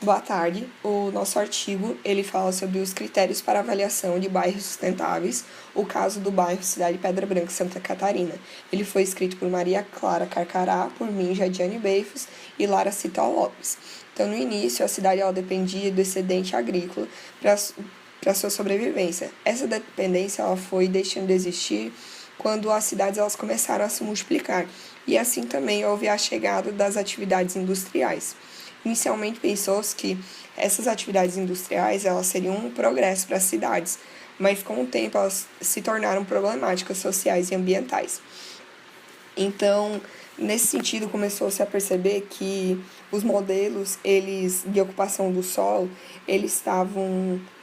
Boa tarde. O nosso artigo, ele fala sobre os critérios para avaliação de bairros sustentáveis, o caso do bairro Cidade Pedra Branca, Santa Catarina. Ele foi escrito por Maria Clara Carcará, por mim, Jadiane Beifos e Lara Cital Lopes. Então, no início, a cidade ela dependia do excedente agrícola para sua sobrevivência. Essa dependência ela foi deixando de existir quando as cidades elas começaram a se multiplicar, e assim também houve a chegada das atividades industriais. Inicialmente pensou-se que essas atividades industriais elas seriam um progresso para as cidades, mas com o tempo elas se tornaram problemáticas sociais e ambientais. Então, nesse sentido, começou-se a perceber que os modelos de ocupação do solo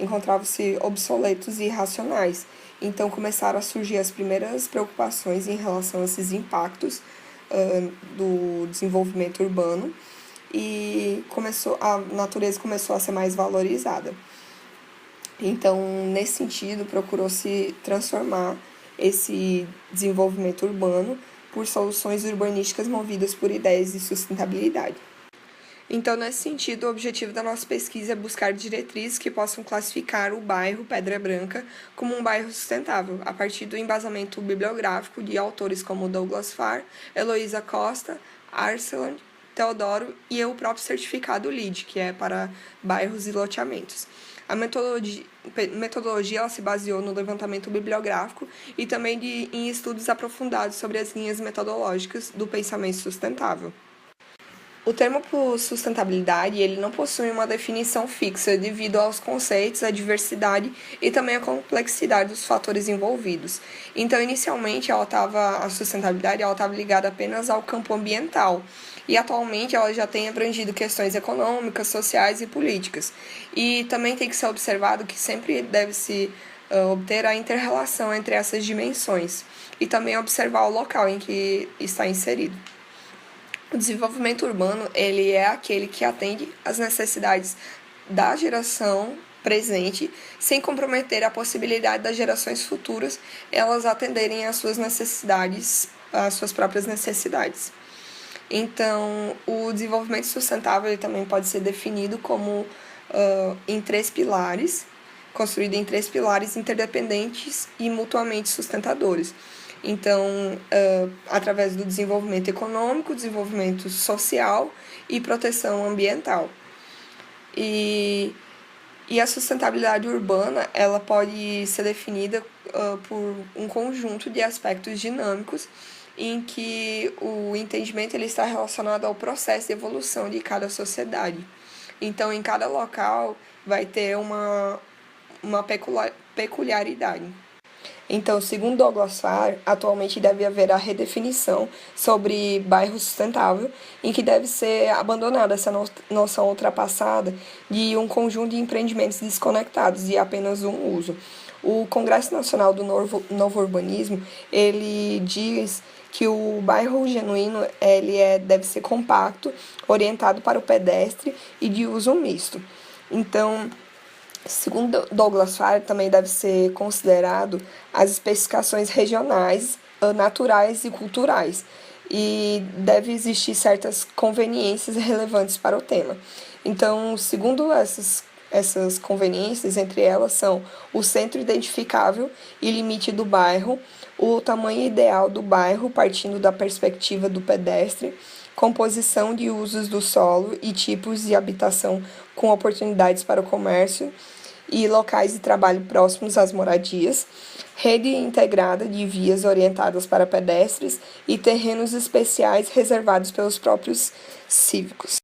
encontravam-se obsoletos e irracionais. Então, começaram a surgir as primeiras preocupações em relação a esses impactos do desenvolvimento urbano, e a natureza começou a ser mais valorizada. Então, nesse sentido, procurou-se transformar esse desenvolvimento urbano por soluções urbanísticas movidas por ideias de sustentabilidade. Então, nesse sentido, o objetivo da nossa pesquisa é buscar diretrizes que possam classificar o bairro Pedra Branca como um bairro sustentável, a partir do embasamento bibliográfico de autores como Douglas Farr, Heloísa Costa, Arcelan, Teodoro e o próprio certificado LEED, que é para bairros e loteamentos. A metodologia ela se baseou no levantamento bibliográfico e também em estudos aprofundados sobre as linhas metodológicas do pensamento sustentável. O termo sustentabilidade ele não possui uma definição fixa devido aos conceitos, à diversidade e também à complexidade dos fatores envolvidos. Então, inicialmente, a sustentabilidade estava ligada apenas ao campo ambiental, e atualmente ela já tem abrangido questões econômicas, sociais e políticas. E também tem que ser observado que sempre deve-se obter a inter-relação entre essas dimensões e também observar o local em que está inserido. O desenvolvimento urbano ele é aquele que atende às necessidades da geração presente, sem comprometer a possibilidade das gerações futuras elas atenderem às suas necessidades, às suas próprias necessidades. Então, o desenvolvimento sustentável ele também pode ser definido como construído em três pilares interdependentes e mutuamente sustentadores. Então, através do desenvolvimento econômico, desenvolvimento social e proteção ambiental. E a sustentabilidade urbana ela pode ser definida por um conjunto de aspectos dinâmicos em que o entendimento ele está relacionado ao processo de evolução de cada sociedade. Então, em cada local vai ter uma peculiaridade. Então, segundo Douglas Farr, atualmente deve haver a redefinição sobre bairro sustentável, em que deve ser abandonada essa noção ultrapassada de um conjunto de empreendimentos desconectados de apenas um uso. O Congresso Nacional do Novo Urbanismo, ele diz que o bairro genuíno deve ser compacto, orientado para o pedestre e de uso misto. Então, segundo Douglas Farr, também deve ser considerado as especificações regionais, naturais e culturais, e deve existir certas conveniências relevantes para o tema. Então, segundo essas conveniências, entre elas são o centro identificável e limite do bairro, o tamanho ideal do bairro partindo da perspectiva do pedestre, composição de usos do solo e tipos de habitação com oportunidades para o comércio e locais de trabalho próximos às moradias, rede integrada de vias orientadas para pedestres e terrenos especiais reservados pelos próprios cívicos.